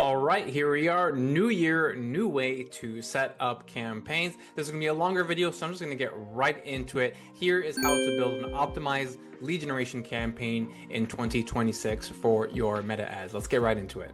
All right, here we are. New year, new way to set up campaigns. This is going to be a longer video, so I'm just going to get right into it. Here is how to build an optimized lead generation campaign in 2026 for your meta ads. Let's get right into it.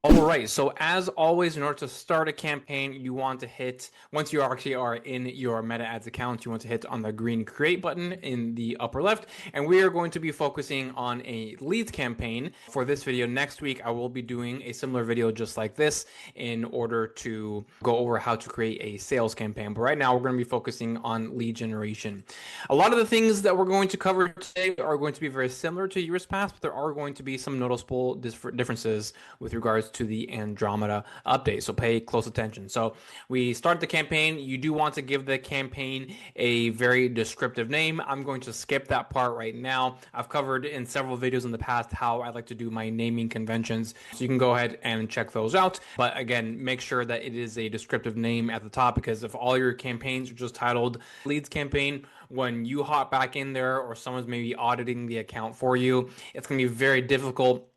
All right, so as always, in order to start a campaign, you want to hit, once you actually are in your meta ads account, you want to hit on the green create button in the upper left. And we are going to be focusing on a leads campaign for this video. Next week, I will be doing a similar video just like this in order to go over how to create a sales campaign. But right now, we're going to be focusing on lead generation. A lot of the things that we're going to cover today are going to be very similar to years past, but there are going to be some noticeable differences with regards to the Andromeda update. So pay close attention. So we start the campaign. You do want to give the campaign a very descriptive name. I'm going to skip that part right now. I've covered in several videos in the past how I like to do my naming conventions. So you can go ahead and check those out. But again, make sure that it is a descriptive name at the top, because if all your campaigns are just titled leads campaign, when you hop back in there or someone's maybe auditing the account for you, it's going to be very difficult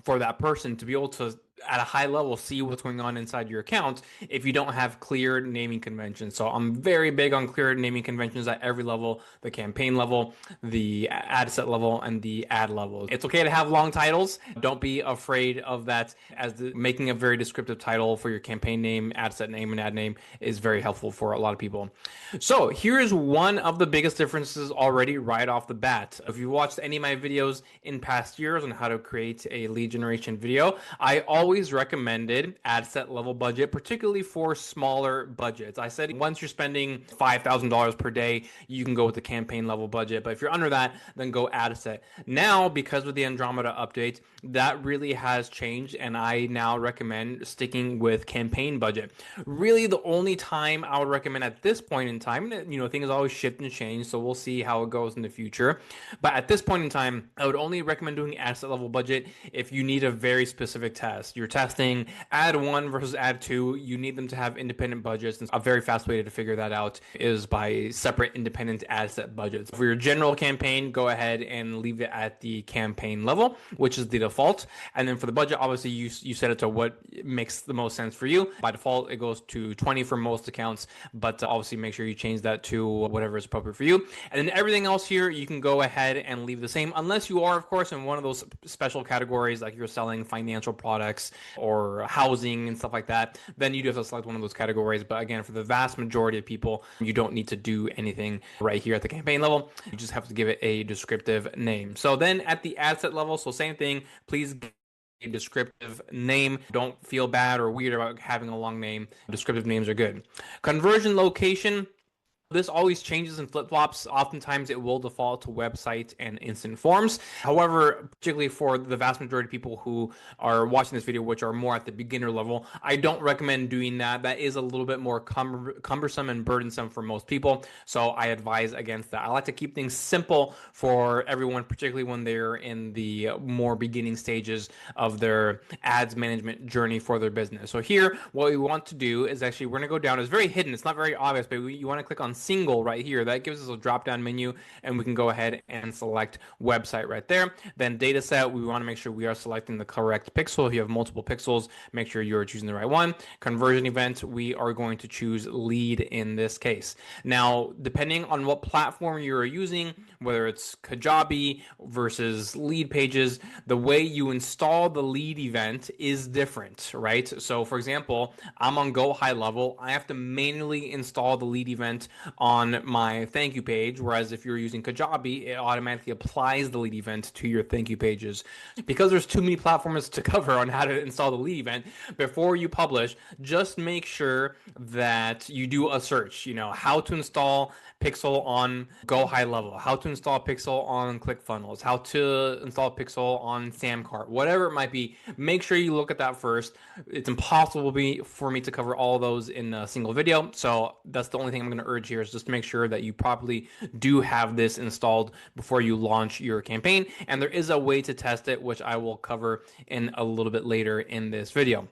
for that person to be able to at a high level see what's going on inside your account if you don't have clear naming conventions. So I'm very big on clear naming conventions at every level: the campaign level, the ad set level, and the ad level. It's okay to have long titles. Don't be afraid of that, as making a very descriptive title for your campaign name, ad set name, and ad name is very helpful for a lot of people. So here's one of the biggest differences already right off the bat. If you watched any of my videos in past years on how to create a lead generation video, I always recommended ad set level budget, particularly for smaller budgets. I said once you're spending $5,000 per day, you can go with the campaign level budget. But if you're under that, then go ad set. Now, because of the Andromeda update, that really has changed, and I now recommend sticking with campaign budget. Really, the only time I would recommend at this point in time, things always shift and change, so we'll see how it goes in the future. But at this point in time, I would only recommend doing ad set level budget if you need a very specific test. You're testing ad 1 versus ad 2. You need them to have independent budgets. And a very fast way to figure that out is by separate independent ad set budgets. For your general campaign, go ahead and leave it at the campaign level, which is the default. And then for the budget, obviously you set it to what makes the most sense for you. By default, it goes to 20 for most accounts, but obviously make sure you change that to whatever is appropriate for you. And then everything else here, you can go ahead and leave the same, unless you are, of course, in one of those special categories, like you're selling financial products or housing and stuff like that. Then you do have to select one of those categories. But again, for the vast majority of people, you don't need to do anything right here at the campaign level. You just have to give it a descriptive name. So then at the ad set level, so same thing, please give a descriptive name. Don't feel bad or weird about having a long name. Descriptive names are good. Conversion location. This always changes and flip-flops. Oftentimes it will default to website and instant forms. However, particularly for the vast majority of people who are watching this video, which are more at the beginner level, I don't recommend doing that. That is a little bit more cumbersome and burdensome for most people. So I advise against that. I like to keep things simple for everyone, particularly when they're in the more beginning stages of their ads management journey for their business. So here, what we want to do is actually, we're going to go down. It's very hidden. It's not very obvious, but you want to click on single right here. That gives us a drop down menu, and we can go ahead and select website right there. Then data set, we want to make sure we are selecting the correct pixel. If you have multiple pixels, make sure you're choosing the right one. Conversion event, we are going to choose lead in this case. Now, depending on what platform you're using, whether it's Kajabi versus Lead Pages, the way you install the lead event is different, right? So for example, I'm on Go High Level. I have to manually install the lead event on my thank you page, whereas if you're using Kajabi, it automatically applies the lead event to your thank you pages. Because there's too many platforms to cover on how to install the lead event, before you publish, just make sure that you do a search, how to install Pixel on Go High Level, how to install Pixel on ClickFunnels, how to install Pixel on Samcart, whatever it might be. Make sure you look at that first. It's impossible for me to cover all those in a single video, so that's the only thing I'm going to urge here, is just to make sure that you properly do have this installed before you launch your campaign. And there is a way to test it, which I will cover in a little bit later in this video.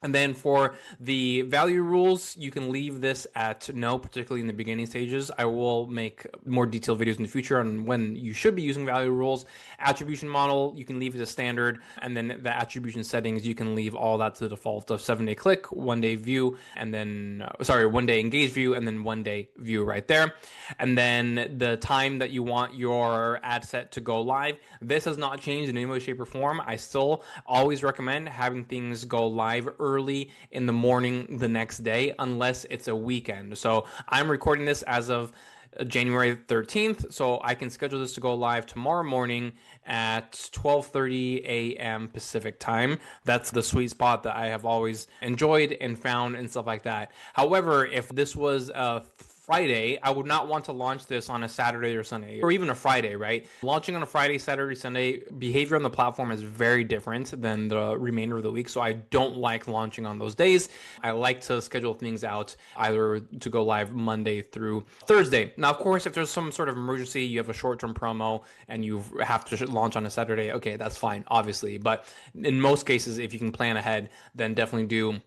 And then for the value rules, you can leave this at no, particularly in the beginning stages. I will make more detailed videos in the future on when you should be using value rules. Attribution model, you can leave it as standard. And then the attribution settings, you can leave all that to the default of 7-day click, 1-day view, and then, 1-day engage view, and then 1-day view right there. And then the time that you want your ad set to go live, this has not changed in any way, shape, or form. I still always recommend having things go live early in the morning the next day, unless it's a weekend. So I'm recording this as of January 13th, so I can schedule this to go live tomorrow morning at 12:30 a.m. Pacific time. That's the sweet spot that I have always enjoyed and found and stuff like that. However, if this was a Friday, I would not want to launch this on a Saturday or Sunday, or even a Friday, right? Launching on a Friday, Saturday, Sunday, behavior on the platform is very different than the remainder of the week. So I don't like launching on those days. I like to schedule things out either to go live Monday through Thursday. Now, of course, if there's some sort of emergency, you have a short-term promo and you have to launch on a Saturday, okay, that's fine, obviously. But in most cases, if you can plan ahead, then definitely do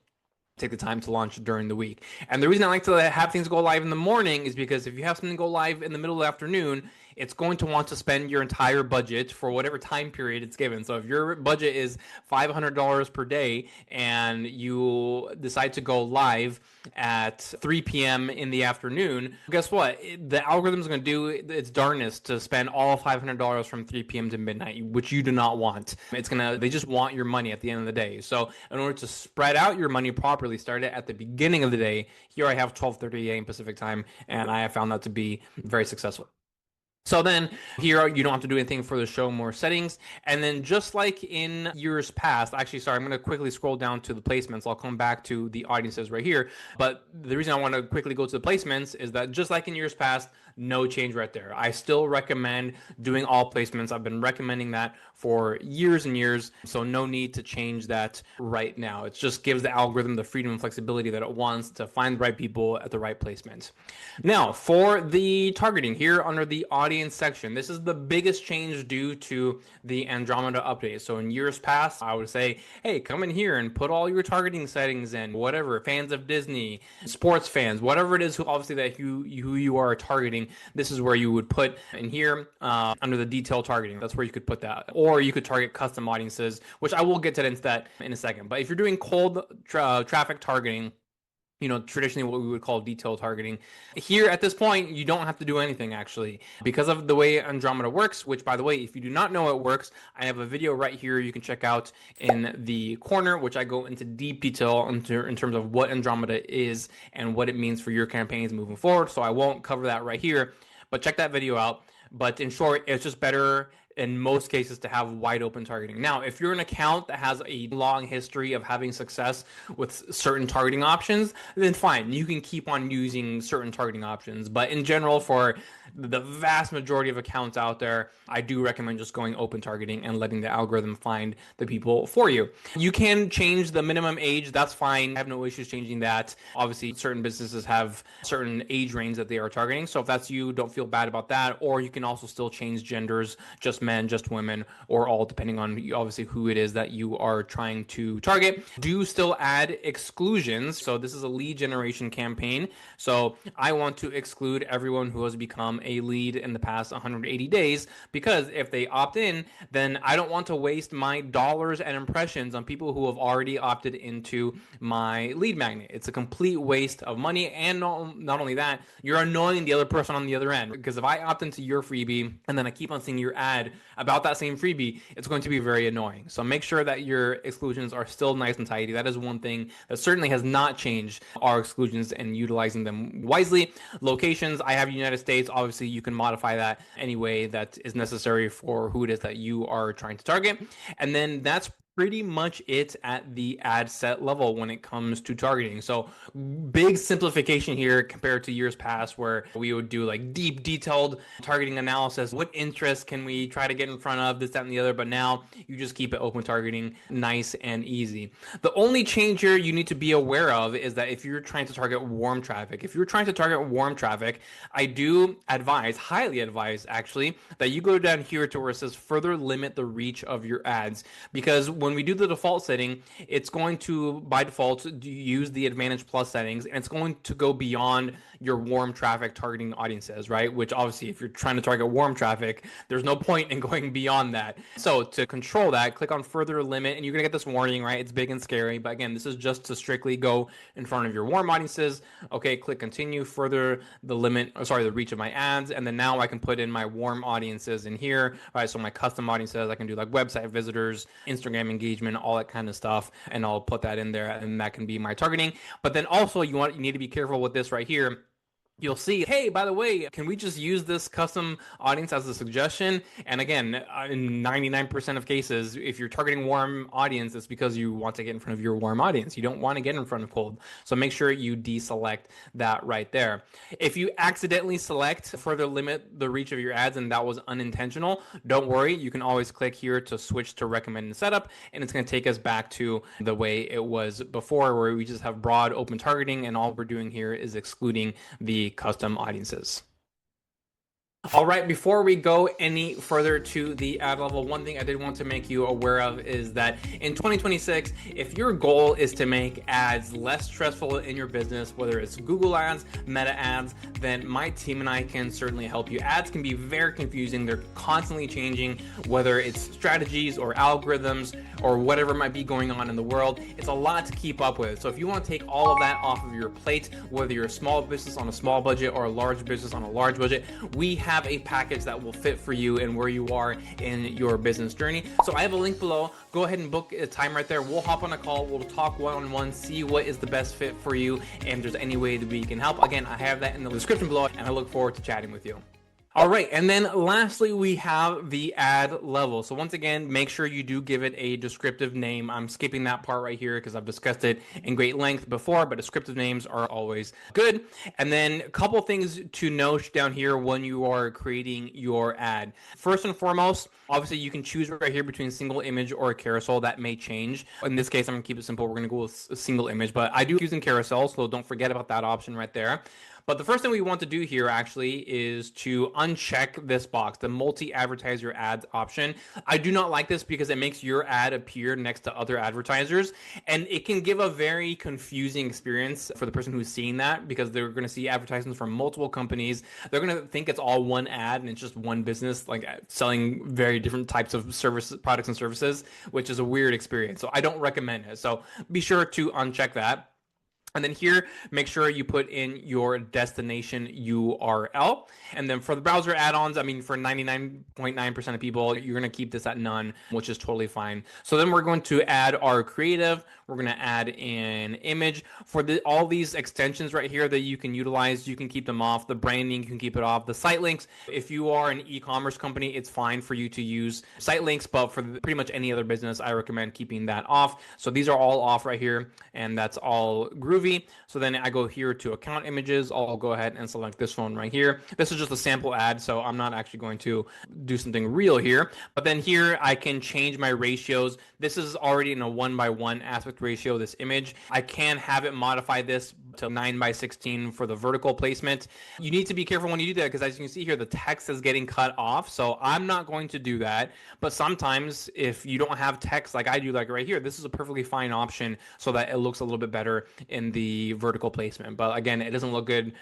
take the time to launch during the week. And the reason I like to have things go live in the morning is because if you have something go live in the middle of the afternoon, it's going to want to spend your entire budget for whatever time period it's given. So if your budget is $500 per day and you decide to go live at 3 p.m. in the afternoon, guess what? The algorithm is going to do its darnest to spend all $500 from 3 p.m. to midnight, which you do not want. They just want your money at the end of the day. So in order to spread out your money properly, start it at the beginning of the day. Here I have 12:30 a.m. Pacific time, and I have found that to be very successful. So then here, you don't have to do anything for the show more settings. And then just like in years past, actually, sorry, I'm going to quickly scroll down to the placements. I'll come back to the audiences right here. But the reason I want to quickly go to the placements is that just like in years past, no change right there. I still recommend doing all placements. I've been recommending that for years and years. So no need to change that right now. It just gives the algorithm the freedom and flexibility that it wants to find the right people at the right placement. Now, for the targeting here under the audience section, this is the biggest change due to the Andromeda update. So in years past, I would say, hey, come in here and put all your targeting settings in, whatever, fans of Disney, sports fans, whatever it is, obviously that who you are targeting, this is where you would put in here under the detailed targeting. That's where you could put that. Or you could target custom audiences, which I will get into that in a second. But if you're doing cold traffic targeting, traditionally what we would call detailed targeting. Here at this point, you don't have to do anything actually because of the way Andromeda works, which by the way, if you do not know it works, I have a video right here you can check out in the corner, which I go into deep detail in terms of what Andromeda is and what it means for your campaigns moving forward. So I won't cover that right here, but check that video out. But in short, it's just better in most cases to have wide open targeting. Now, if you're an account that has a long history of having success with certain targeting options, then fine, you can keep on using certain targeting options. But in general, for the vast majority of accounts out there, I do recommend just going open targeting and letting the algorithm find the people for you. You can change the minimum age, that's fine. I have no issues changing that. Obviously, certain businesses have certain age range that they are targeting. So if that's you, don't feel bad about that. Or you can also still change genders, just men, just women, or all, depending on obviously who it is that you are trying to target. Do still add exclusions. So this is a lead generation campaign. So I want to exclude everyone who has become a lead in the past 180 days, because if they opt in, then I don't want to waste my dollars and impressions on people who have already opted into my lead magnet. It's a complete waste of money. And not only that, you're annoying the other person on the other end, because if I opt into your freebie and then I keep on seeing your ad about that same freebie, it's going to be very annoying. So make sure that your exclusions are still nice and tidy. That is one thing that certainly has not changed, our exclusions and utilizing them wisely. Locations, I have United States. Obviously, you can modify that any way that is necessary for who it is that you are trying to target. And then that's pretty much it at the ad set level when it comes to targeting. So big simplification here compared to years past where we would do like deep detailed targeting analysis. What interests can we try to get in front of, this, that, and the other? But now you just keep it open targeting, nice and easy. The only change here you need to be aware of is that if you're trying to target warm traffic, I do advise, highly advise actually, that you go down here to where it says further limit the reach of your ads. Because when we do the default setting, it's going to, by default, use the Advantage Plus settings, and it's going to go beyond your warm traffic targeting audiences, right? Which obviously, if you're trying to target warm traffic, there's no point in going beyond that. So to control that, click on further limit, and you're gonna get this warning, right? It's big and scary, but again, this is just to strictly go in front of your warm audiences. Okay, click continue, further the limit, the reach of my ads, and then now I can put in my warm audiences in here, right? So my custom audiences, I can do like website visitors, Instagram engagement, all that kind of stuff, and I'll put that in there, and that can be my targeting. But then also you need to be careful with this right here. You'll see, hey, by the way, can we just use this custom audience as a suggestion? And again, in 99% of cases, if you're targeting warm audience, it's because you want to get in front of your warm audience. You don't want to get in front of cold. So make sure you deselect that right there. If you accidentally select further limit the reach of your ads and that was unintentional, don't worry. You can always click here to switch to recommended setup, and it's going to take us back to the way it was before, where we just have broad open targeting, and all we're doing here is excluding the custom audiences. All right, before we go any further to the ad level, one thing I did want to make you aware of is that in 2026, if your goal is to make ads less stressful in your business, whether it's Google ads, Meta ads, then my team and I can certainly help you. Ads can be very confusing. They're constantly changing, whether it's strategies or algorithms or whatever might be going on in the world. It's a lot to keep up with. So if you want to take all of that off of your plate, whether you're a small business on a small budget or a large business on a large budget, we have a package that will fit for you and where you are in your business journey. So I have a link below. Go ahead and book a time right there. We'll hop on a call. We'll talk one-on-one, see what is the best fit for you, and if there's any way that we can help. Again, I have that in the description below, and I look forward to chatting with you. All right, and then lastly, we have the ad level. So once again, make sure you do give it a descriptive name. I'm skipping that part right here because I've discussed it in great length before, but descriptive names are always good. And then a couple things to note down here when you are creating your ad. First and foremost, obviously you can choose right here between single image or a carousel. That may change. In this case, I'm gonna keep it simple. We're gonna go with a single image, but I do use in carousel, so don't forget about that option right there. But the first thing we want to do here actually is to uncheck this box, the multi-advertise your ads option. I do not like this because it makes your ad appear next to other advertisers, and it can give a very confusing experience for the person who's seeing that, because they're going to see advertisements from multiple companies. They're going to think it's all one ad and it's just one business, like selling very different types of products and services, which is a weird experience. So I don't recommend it. So be sure to uncheck that. And then here, make sure you put in your destination URL. And then for the browser add-ons, I mean, for 99.9% of people, you're going to keep this at none, which is totally fine. So then we're going to add our creative. We're going to add an image. For all these extensions right here that you can utilize, you can keep them off. The branding, you can keep it off. The site links, if you are an e-commerce company, it's fine for you to use site links, but for pretty much any other business, I recommend keeping that off. So these are all off right here, and that's all groovy. So then I go here to account images. I'll go ahead and select this one right here. This is just a sample ad, so I'm not actually going to do something real here. But then here I can change my ratios. This is already in a 1:1 aspect ratio, this image. I can have it modify this to 9:16 for the vertical placement. You need to be careful when you do that, because as you can see here, the text is getting cut off. So I'm not going to do that. But sometimes if you don't have text like I do, like right here, this is a perfectly fine option so that it looks a little bit better in the vertical placement. But again, it doesn't look good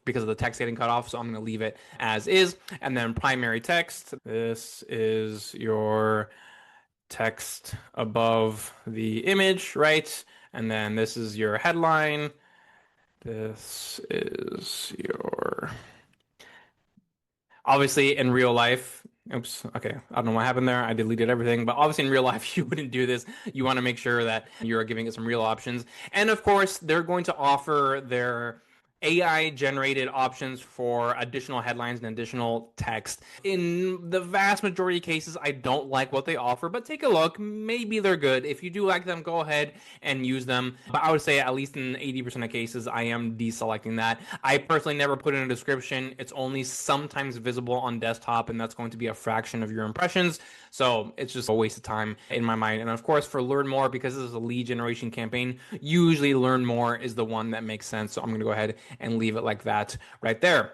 because of the text getting cut off, so I'm going to leave it as is. And then primary text, this is your text above the image, right? And then this is your headline. This is your, obviously in real life, oops, okay, I don't know what happened there. I deleted everything, but obviously in real life, you wouldn't do this. You want to make sure that you're giving it some real options. And of course, they're going to offer their AI generated options for additional headlines and additional text. In the vast majority of cases, I don't like what they offer, but take a look. Maybe they're good. If you do like them, go ahead and use them. But I would say at least in 80% of cases, I am deselecting that. I personally never put in a description. It's only sometimes visible on desktop, and that's going to be a fraction of your impressions. So it's just a waste of time in my mind. And of course, for Learn More, because this is a lead generation campaign, usually Learn More is the one that makes sense. So I'm going to go ahead and leave it like that right there.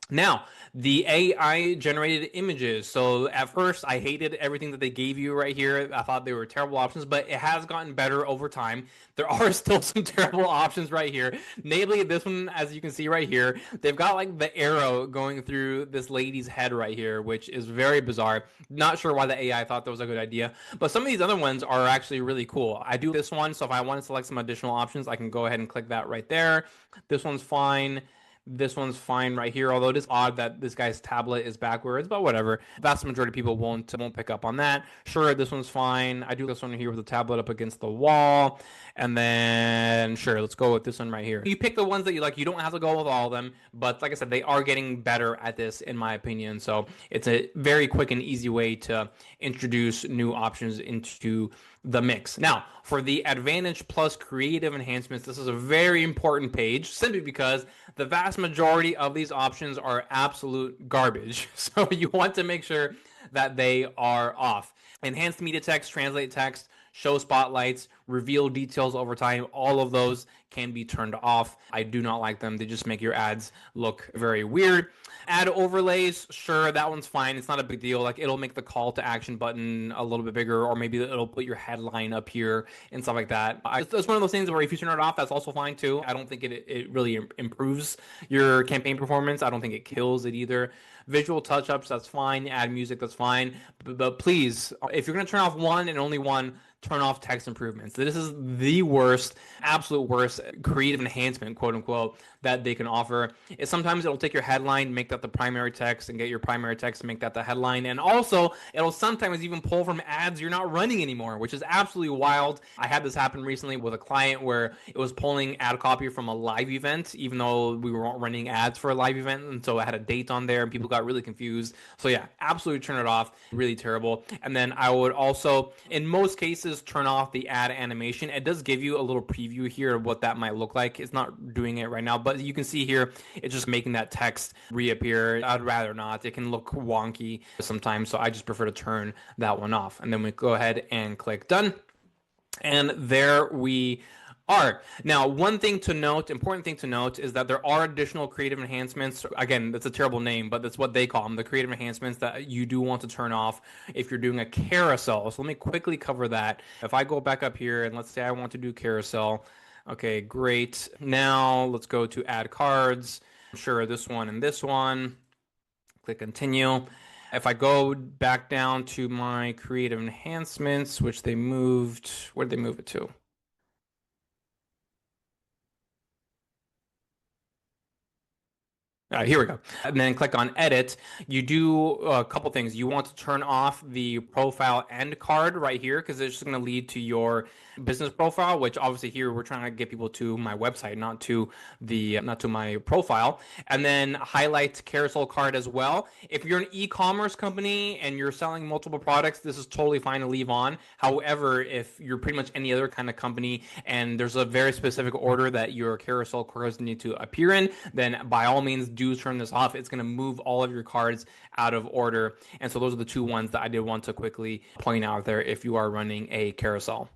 Now, the AI generated images. So at first, I hated everything that they gave you right here. I thought they were terrible options, but it has gotten better over time. There are still some terrible options right here. Namely, this one, as you can see right here, they've got like the arrow going through this lady's head right here, which is very bizarre. Not sure why the AI thought that was a good idea, but some of these other ones are actually really cool. I do this one, so if I want to select some additional options, I can go ahead and click that right there. This one's fine. This one's fine right here, although it is odd that this guy's tablet is backwards, but whatever. Vast majority of people won't pick up on that. Sure, this one's fine. I do this one here with the tablet up against the wall. And then, sure, let's go with this one right here. You pick the ones that you like. You don't have to go with all of them, but like I said, they are getting better at this, in my opinion. So it's a very quick and easy way to introduce new options into the mix. Now, for the Advantage Plus creative enhancements, this is a very important page simply because the vast majority of these options are absolute garbage. So you want to make sure that they are off. Enhanced media text, translate text, show spotlights, reveal details over time, all of those can be turned off. I do not like them. They just make your ads look very weird. Add overlays, sure, that one's fine. It's not a big deal. Like it'll make the call to action button a little bit bigger, or maybe it'll put your headline up here and stuff like that. It's one of those things where if you turn it off, that's also fine too. I don't think it really improves your campaign performance. I don't think it kills it either. Visual touch-ups, that's fine. Add music, that's fine. But please, if you're going to turn off one and only one, turn off text improvements. This is the worst, absolute worst creative enhancement, quote unquote, that they can offer. Is sometimes it'll take your headline, make that the primary text, and get your primary text to make that the headline. And also, it'll sometimes even pull from ads you're not running anymore, which is absolutely wild. I had this happen recently with a client where it was pulling ad copy from a live event, even though we weren't running ads for a live event. And so I had a date on there and people got really confused. So yeah, absolutely turn it off. Really terrible. And then I would also, in most cases, turn off the ad animation. It does give you a little preview here of what that might look like. It's not doing it right now, but you can see here, it's just making that text reappear. I'd rather not. It can look wonky sometimes, so I just prefer to turn that one off. And then we go ahead and click done. And there we are. Now, one thing to note, important thing to note, is that there are additional creative enhancements. Again, that's a terrible name, but that's what they call them, the creative enhancements that you do want to turn off if you're doing a carousel. So let me quickly cover that. If I go back up here and let's say I want to do carousel. Okay, great. Now let's go to add cards. Sure, this one and this one. Click continue. If I go back down to my creative enhancements, which they moved, where did they move it to? Here we go. And then click on edit. You do a couple things. You want to turn off the profile end card right here because it's just going to lead to your business profile, which obviously here we're trying to get people to my website, not to my profile. And then highlight carousel card as well. If you're an e-commerce company and you're selling multiple products, this is totally fine to leave on. However, if you're pretty much any other kind of company and there's a very specific order that your carousel cards need to appear in, then by all means do turn this off. It's going to move all of your cards out of order. And so those are the two ones that I did want to quickly point out there if you are running a carousel.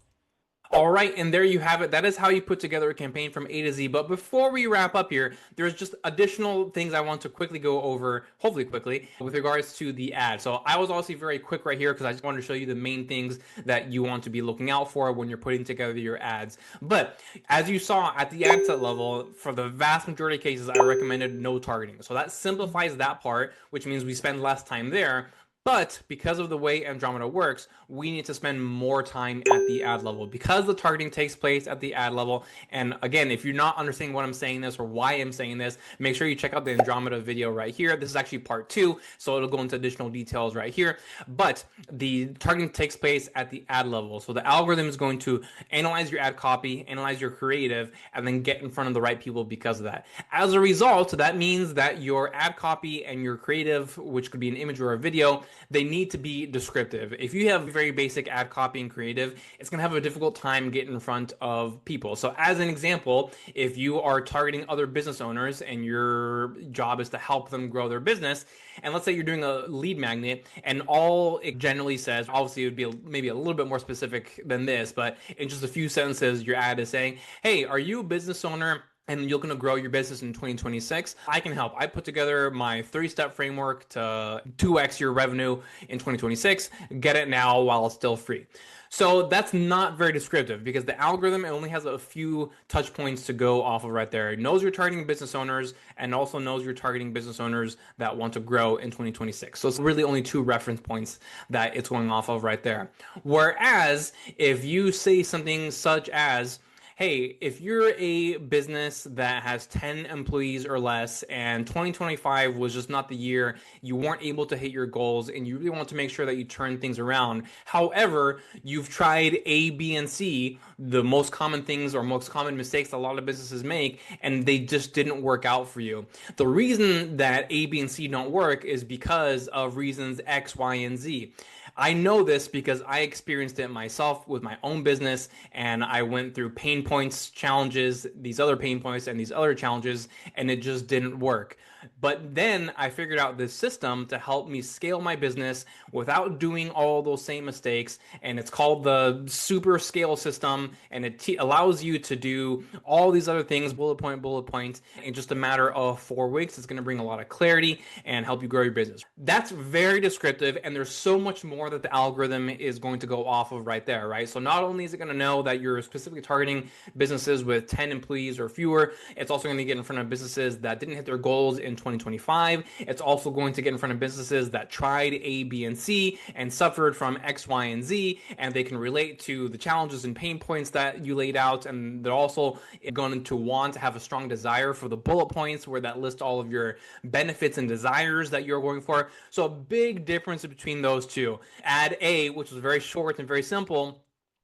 All right, and there you have it. That is how you put together a campaign from A to Z. But before we wrap up here, there's just additional things I want to quickly go over, hopefully quickly, with regards to the ad. So I was also very quick right here because I just wanted to show you the main things that you want to be looking out for when you're putting together your ads. But as you saw at the ad set level, for the vast majority of cases, I recommended no targeting. So that simplifies that part, which means we spend less time there. But because of the way Andromeda works, we need to spend more time at the ad level because the targeting takes place at the ad level. And again, if you're not understanding what I'm saying this or why I'm saying this, make sure you check out the Andromeda video right here. This is actually part 2, so it'll go into additional details right here. But the targeting takes place at the ad level. So the algorithm is going to analyze your ad copy, analyze your creative, and then get in front of the right people because of that. As a result, that means that your ad copy and your creative, which could be an image or a video, they need to be descriptive. If you have very basic ad copy and creative, it's going to have a difficult time getting in front of people. So as an example, if you are targeting other business owners and your job is to help them grow their business, and let's say you're doing a lead magnet and all it generally says, obviously it would be maybe a little bit more specific than this, but in just a few sentences, your ad is saying, hey, are you a business owner and you're going to grow your business in 2026, I can help. I put together my 3-step framework to 2x your revenue in 2026. Get it now while it's still free. So that's not very descriptive because the algorithm only has a few touch points to go off of right there. It knows you're targeting business owners and also knows you're targeting business owners that want to grow in 2026. So it's really only 2 reference points that it's going off of right there. Whereas if you say something such as, hey, if you're a business that has 10 employees or less and 2025 was just not the year, you weren't able to hit your goals and you really want to make sure that you turn things around. However, you've tried A, B, and C, the most common things or most common mistakes a lot of businesses make, and they just didn't work out for you. The reason that A, B, and C don't work is because of reasons X, Y, and Z. I know this because I experienced it myself with my own business, and I went through pain points, challenges, these other pain points, and these other challenges, and it just didn't work. But then I figured out this system to help me scale my business without doing all those same mistakes. And it's called the super scale system. And it allows you to do all these other things, bullet point, in just a matter of 4 weeks. It's going to bring a lot of clarity and help you grow your business. That's very descriptive. And there's so much more that the algorithm is going to go off of right there, right? So not only is it going to know that you're specifically targeting businesses with 10 employees or fewer, it's also going to get in front of businesses that didn't hit their goals in 2025. It's also going to get in front of businesses that tried A, B, and C and suffered from X, Y, and Z, and they can relate to the challenges and pain points that you laid out. And they're also going to want to have a strong desire for the bullet points where that lists all of your benefits and desires that you're going for. So a big difference between those two. Ad A, which was very short and very simple,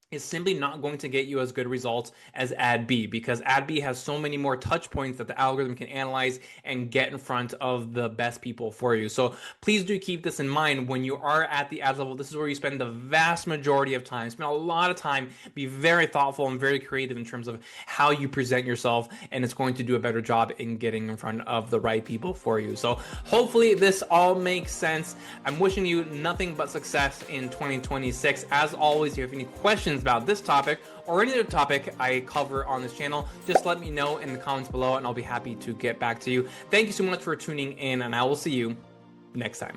is simply not going to get you as good results as ad B, because ad B has so many more touch points that the algorithm can analyze and get in front of the best people for you. So please do keep this in mind when you are at the ads level. This is where you spend the vast majority of time. Spend a lot of time, be very thoughtful and very creative in terms of how you present yourself, and it's going to do a better job in getting in front of the right people for you. So hopefully this all makes sense. I'm wishing you nothing but success in 2026. As always, if you have any questions about this topic or any other topic I cover on this channel, just let me know in the comments below and I'll be happy to get back to you. Thank you so much for tuning in, and I will see you next time.